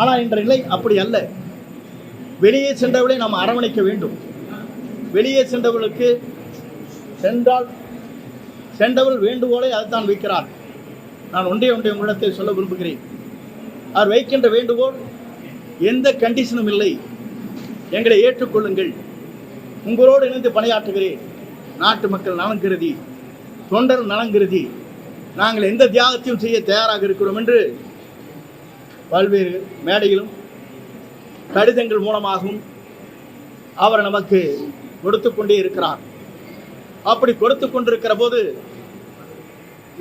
ஆனால் இன்ற நிலை அப்படி அல்ல. வெளியே சென்றவர்களை நாம் அரவணைக்க வேண்டும். வெளியே சென்றவர்களுக்கு சென்றவர்கள் வேண்டுகோளை அதுதான் வைக்கிறார். நான் ஒன்றே உங்களிடத்தில் சொல்ல விரும்புகிறேன். அவர் வைக்கின்ற வேண்டுகோள் எந்த கண்டிஷனும் இல்லை. எங்களை ஏற்றுக்கொள்ளுங்கள், உங்களோடு இணைந்து பணியாற்றுகிறேன், நாட்டு மக்கள் நலன் கருதி, தொண்டர் நலன் கருதி நாங்கள் எந்த தியாகத்தையும் செய்ய தயாராக இருக்கிறோம் என்று பல்வேறு மேடையிலும் கடிதங்கள் மூலமாகவும் அவர் நமக்கு கொடுத்து கொண்டே இருக்கிறார். அப்படி கொடுத்து கொண்டிருக்கிற போது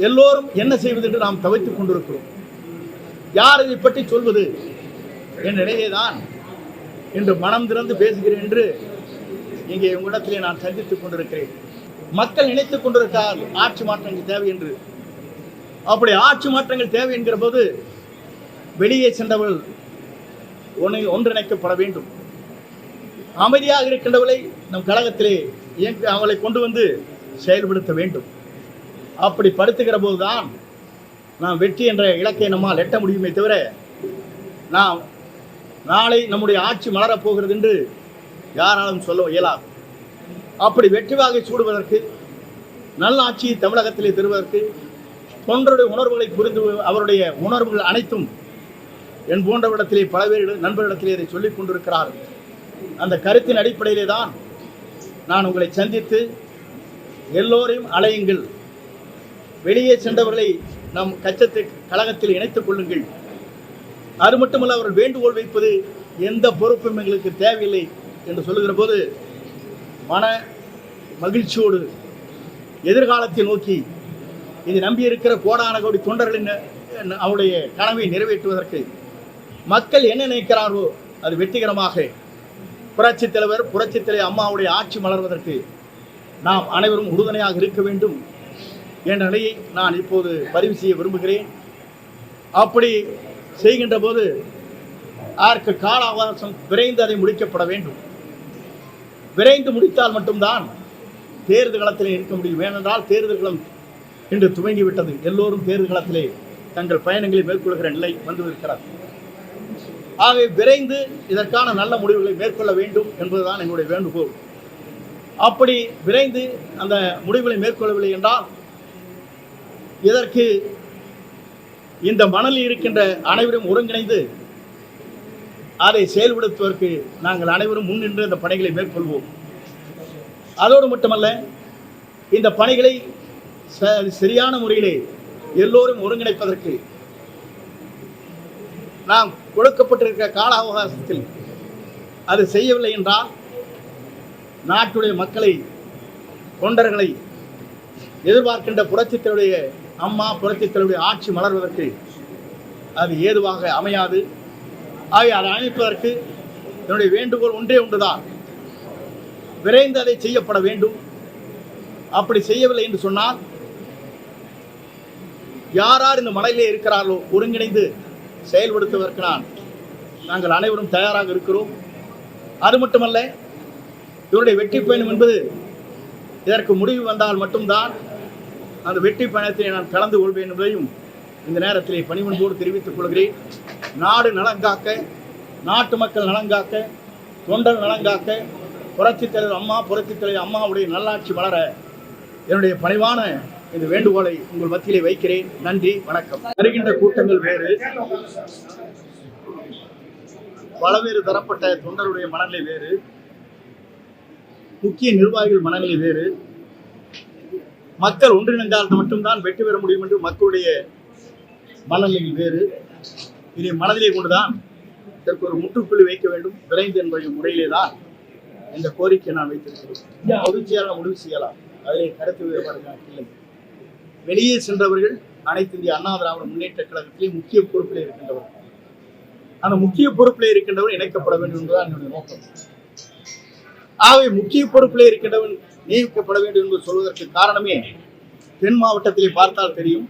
எல்லோரும் என்ன செய்வது என்று நாம் தவித்துக் கொண்டிருக்கிறோம். யார் இதை பற்றி சொல்வது என்ற நிலையேதான் இன்று மனம் திறந்து பேசுகிறேன் என்று இங்கே உங்களிடத்திலே நான் சந்தித்துக் கொண்டிருக்கிறேன். மக்கள் நினைத்துக் கொண்டிருக்கிறார் ஆட்சி மாற்றங்கள் தேவை என்று. அப்படி ஆட்சி மாற்றங்கள் தேவை என்கிற போது வெளியே சென்றவர்கள் ஒன்றிணைக்கப்பட வேண்டும். அமைதியாக இருக்கின்றவர்களை நம் கழகத்திலே அவளை கொண்டு வந்து செயல்படுத்த வேண்டும். அப்படி படுத்துகிற போதுதான் நாம் வெற்றி என்ற இலக்கை நம்மால் எட்ட முடியுமே தவிர நாம் நாளை நம்முடைய ஆட்சி மலரப் போகிறது என்று யாராலும் சொல்ல இயலாது. அப்படி வெற்றி வாகை சூடுவதற்கு, நல்ல ஆட்சியை தமிழகத்திலே தருவதற்கு, தொண்டருடைய உணர்வுகளை புரிந்து அவருடைய உணர்வுகள் அனைத்தும் என் போன்றவரிடத்திலே பல்வேறு நண்பர்களிடத்திலே இதை சொல்லிக் கொண்டிருக்கிறார்கள். அந்த கருத்தின் அடிப்படையிலே தான் நான் உங்களை சந்தித்து எல்லோரையும் அலையுங்கள், வெளியே சென்றவர்களை நம் கழகத்தில் இணைத்துக் கொள்ளுங்கள். அது மட்டுமல்ல, அவர்கள் வேண்டுகோள் வைப்பது எந்த பொறுப்பும் எங்களுக்கு தேவையில்லை என்று சொல்லுகிற போது மன மகிழ்ச்சியோடு எதிர்காலத்தை நோக்கி இது நம்பியிருக்கிற கோடான கோடி தொண்டர்களின் அவருடைய கனவை நிறைவேற்றுவதற்கு மக்கள் என்ன நினைக்கிறாரோ அது வெற்றிகரமாக புரட்சித் தலைவர் அம்மாவுடைய ஆட்சி மலர்வதற்கு நாம் அனைவரும் உறுதுணையாக இருக்க வேண்டும் என்ற நிலையை நான் இப்போது பதிவு செய்ய விரும்புகிறேன். அப்படி செய்கின்ற போது அதற்கு கால அவகாசம் விரைந்து அதை முடிக்கப்பட வேண்டும். விரைந்து முடித்தால் மட்டும்தான் தேர்தல் களத்திலே இருக்க முடியும். ஏனென்றால் தேர்தல் களம் இன்று துவங்கிவிட்டது. எல்லோரும் தேர்தல் களத்திலே தங்கள் பயணங்களை மேற்கொள்கிற நிலை வந்துவிருக்கிறது. ஆகவே விரைந்து இதற்கான நல்ல முடிவுகளை மேற்கொள்ள வேண்டும் என்பதுதான் என்னுடைய வேண்டுகோள். அப்படி விரைந்து அந்த முடிவுகளை மேற்கொள்ளவில்லை என்றால் இதற்கு இந்த மணலில் இருக்கின்ற அனைவரும் ஒருங்கிணைந்து அதை செயல்படுத்துவதற்கு நாங்கள் அனைவரும் முன்னின்று இந்த பணிகளை மேற்கொள்வோம். அதோடு மட்டுமல்ல, இந்த பணிகளை சரியான முறையிலே எல்லோரும் ஒருங்கிணைப்பதற்கு நாம் கொடுக்கப்பட்டிருக்கிற கால அவகாசத்தில் அது செய்யவில்லை என்றால் நாட்டுடைய மக்களை, தொண்டர்களை எதிர்பார்க்கின்ற புரட்சித்தலைவருடைய அம்மா, புரட்சித்தலைவருடைய ஆட்சி மலர்வதற்கு அது ஏதுவாக அமையாது. ஆகவே அதை அமைப்பதற்கு என்னுடைய வேண்டுகோள் ஒன்றே ஒன்றுதான், விரைந்து அதை செய்யப்பட வேண்டும். அப்படி செய்யவில்லை என்று சொன்னால் யார் இந்த மலையிலே இருக்கிறார்களோ ஒருங்கிணைந்து செயல்படுத்துவதற்கு நாங்கள் அனைவரும் தயாராக இருக்கிறோம். அது மட்டுமல்ல, இவருடைய வெற்றி பயணம் என்பது இதற்கு முடிவு வந்தால் மட்டும்தான் அந்த வெற்றி பயணத்தை நான் கலந்து கொள்வேன் என்பதையும் இந்த நேரத்திலே பணிவன்போடு தெரிவித்துக் கொள்கிறேன். நாடு நலங்காக்க, நாட்டு மக்கள் நலங்காக்க, தொண்டர் நலங்காக்க, புரட்சித் தலைவர் அம்மாவுடைய நல்லாட்சி வளர என்னுடைய பணிவான இந்த வேண்டுகோளை உங்கள் மத்தியிலே வைக்கிறேன். நன்றி, வணக்கம். வருகின்ற கூட்டங்கள் வேறு, பலவேறு தரப்பட்ட தொண்டருடைய மனநிலை வேறு, முக்கிய நிர்வாகிகள் மனநிலை வேறு. மக்கள் ஒன்றிணைந்தால் மட்டும்தான் வெற்றி பெற முடியும் என்று மக்களுடைய மனநிலைகள் வேறு. இதை மனதிலே கொண்டுதான் இதற்கு ஒரு முற்றுப்புள்ளி வைக்க வேண்டும் விரைந்து என்பதை முறையிலே தான் இந்த கோரிக்கை நான் வைத்திருக்கிறேன். பொதுச்செயலாளர் முடிவு செய்யலாம், அதிலே கருத்து வேறுபாடு இல்லை. வெளியே சென்றவர்கள் அனைத்து இந்திய அண்ணா திராவிட முன்னேற்ற கழகத்திலே முக்கிய பொறுப்பிலே இருக்கின்றவர். அந்த முக்கிய பொறுப்பிலே இருக்கின்றவர் இணைக்கப்பட வேண்டும் என்பதுதான் என்னுடைய நோக்கம். ஆகவே முக்கிய பொறுப்பிலே இருக்கின்றவன் நியமிக்கப்பட வேண்டும் என்று சொல்வதற்கு காரணமே, தென் மாவட்டத்திலே பார்த்தால் தெரியும்,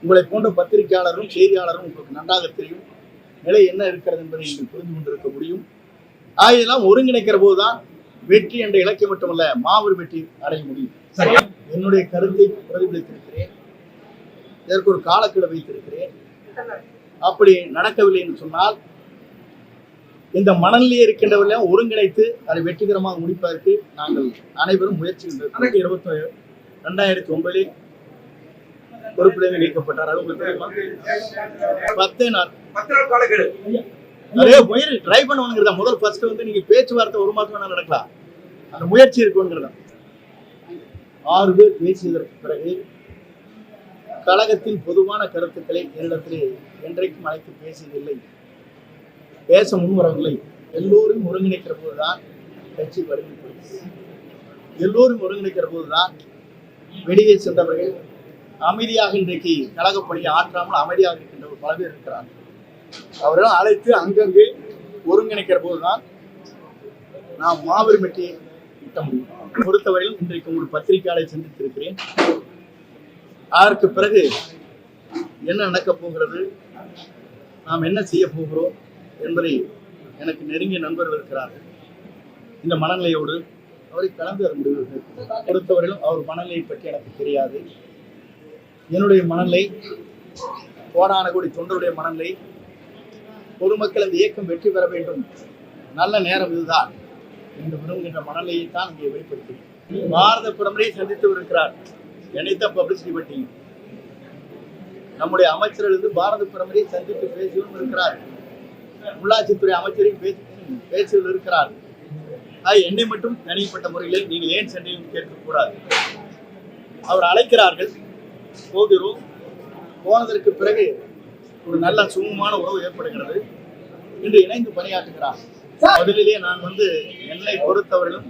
உங்களை போன்ற பத்திரிகையாளரும் செய்தியாளரும் உங்களுக்கு நன்றாக தெரியும் நிலை என்ன இருக்கிறது என்பதை நீங்கள் புரிந்து கொண்டிருக்க முடியும். ஆகையெல்லாம் ஒருங்கிணைக்கிற போதுதான் வெற்றி என்ற இலக்கை மட்டுமல்ல, மாபெரும் வெற்றி அடைய முடியும். என்னுடைய கருத்தை பிரதிபலித்திருக்கிறேன், இதற்கு ஒரு காலக்கெடு வைத்திருக்கிறேன். அப்படி நடக்கவில்லை என்று சொன்னால் இந்த மணலிலே இருக்கின்றவர்களையும் ஒருங்கிணைத்து அதை வெற்றிகரமாக முடிப்பதற்கு நாங்கள் அனைவரும் முயற்சி 2009 பொறுப்பிலிருந்து நீக்கப்பட்டார். அது உங்களுக்கு தெரியுமா? 10 நாள் ட்ரை பண்ணுவாங்கிறதா. முதல் ஃபர்ஸ்ட் வந்து நீங்க பேச்சுவார்த்தை 1 மாசம் வேணா நடக்கலாம், அந்த முயற்சி இருக்குங்கிறதா. 6 பேர் பேசியதற்கு பிறகு கழகத்தின் பொதுவான கருத்துக்களை என்னிடத்திலே என்றைக்கும் அழைத்து பேசியதில்லை, பேச முன்வரவில்லை. எல்லோரும் ஒருங்கிணைக்கிற போதுதான் கட்சி வலிமைப்படும். எல்லோரும் ஒருங்கிணைக்கிற போதுதான் வெளியே சென்றவர்கள் அமைதியாக இன்றைக்கு கழக பணியை ஆற்றாமல் அமைதியாக இருக்கின்ற பல பேர் இருக்கிறார்கள். அவர்கள் அழைத்து அங்கங்கே ஒருங்கிணைக்கிற போதுதான் நாம் மாபெரும் வெற்றியை ஈட்ட முடியும். பொறுத்தவரையில் இன்றைக்கு உங்கள் பத்திரிகையாளரை சந்தித்திருக்கிறேன். அதற்கு பிறகு என்ன நடக்கப் போகிறது, நாம் என்ன செய்ய போகிறோம் என்பதை எனக்கு நெருங்கிய நண்பர்கள் இருக்கிறார்கள். இந்த மனநிலையோடு அவரை கலந்து அது முடிவு பொறுத்தவரையிலும் அவர் மனநிலையை பற்றி எனக்கு தெரியாது. என்னுடைய மனநிலை, கோடான கோடி தொண்டருடைய மனநிலை, பொதுமக்கள் இந்த இயக்கம் வெற்றி பெற வேண்டும், நல்ல நேரம் இதுதான் என்று விரும்புகின்ற மனநிலையை தான் இங்கே வெளிப்படுத்துகிறேன். பாரத பிரதமரை சந்தித்து இருக்கிறார். என்னைத்தான் பப்ளிசிட்டி பட்டீங்க. நம்முடைய அமைச்சர்கள் பாரத பிரதமரை சந்தித்து பேசியும் இருக்கிறார். உள்ளாட்சித்துறை அமைச்சரையும் பேசியில் இருக்கிறார். என்னை மட்டும் தனிப்பட்ட முறையில் நீங்கள் ஏன் சென்றீர்கள் கேட்கக்கூடாது. அவர் அழைக்கிறார்கள், போகிறோம். போனதற்கு பிறகு ஒரு நல்ல சுமமான உறவு ஏற்படுகிறது. இன்று இணைந்து பணியாற்றுகிறார். முதலிலே நான் என்னை பொறுத்தவரையிலும்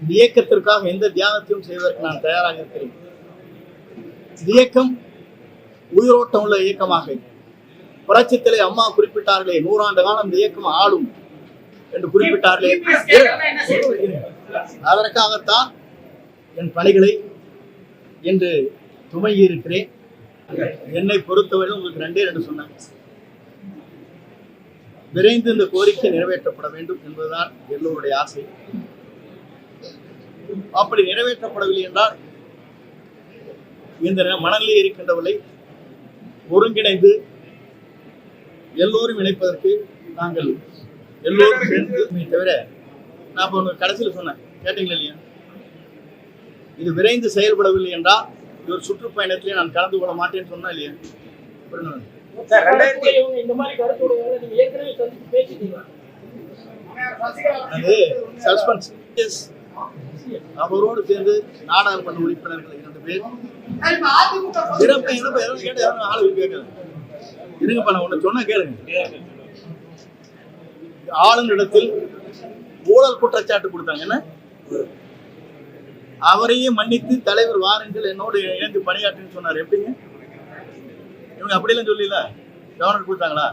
இந்த இயக்கத்திற்காக எந்த தியாகத்தையும் செய்வதற்கு நான் தயாராக இருக்கிறேன். இந்த இயக்கம் உயிரோட்டம் உள்ள இயக்கமாக, புரட்சித்தலை அம்மா குறிப்பிட்டார்களே, 100 ஆண்டு காலம் இந்த இயக்கம் ஆளும் என்று குறிப்பிட்டார்களே, அதற்காகத்தான் என் பணிகளை என்று துவங்கி இருக்கிறேன். என்னை பொறுத்தவரை உங்களுக்கு 2 சொன்னேன். விரைந்து இந்த கோரிக்கை நிறைவேற்றப்பட வேண்டும் என்பதுதான் எல்லோருடைய ஆசை. அப்படி நிறைவேற்றப்படவில்லை என்றால் இந்த மனநிலையில் இருக்கின்றவர்களை ஒருங்கிணைந்து எல்லோரும் இணைப்பதற்கு நாங்கள் எல்லோரும் சேர்ந்து தவிர, நான் இப்போ கடைசியில் சொன்னேன், கேட்டீங்களா இல்லையா, இது விரைந்து செயல்படவில்லை என்றால் ஒரு சுற்றுப்பயணத்திலே நான் கலந்து கொள்ள மாட்டேன்னு சொன்னா இல்லையா? அது சஸ்பென்ஸ். அவரோடு சேர்ந்து நாடாளுமன்ற உறுப்பினர்கள் 2 பேர் ஆளு கேட்கல இருங்கப்பா, நான் ஒண்ணு சொன்ன கேளுங்க. ஆளுநரிடத்தில் ஊழல் குற்றச்சாட்டு கொடுத்தாங்க. என்ன, அவரையே மன்னித்து தலைவர் வாருங்கள் என்னோடு இணைந்து பணியாற்றுன்னு சொன்னார். எப்படிங்க? இவங்க அப்படியெல்லாம் சொல்லல, கவர்னர் கொடுத்தாங்களா?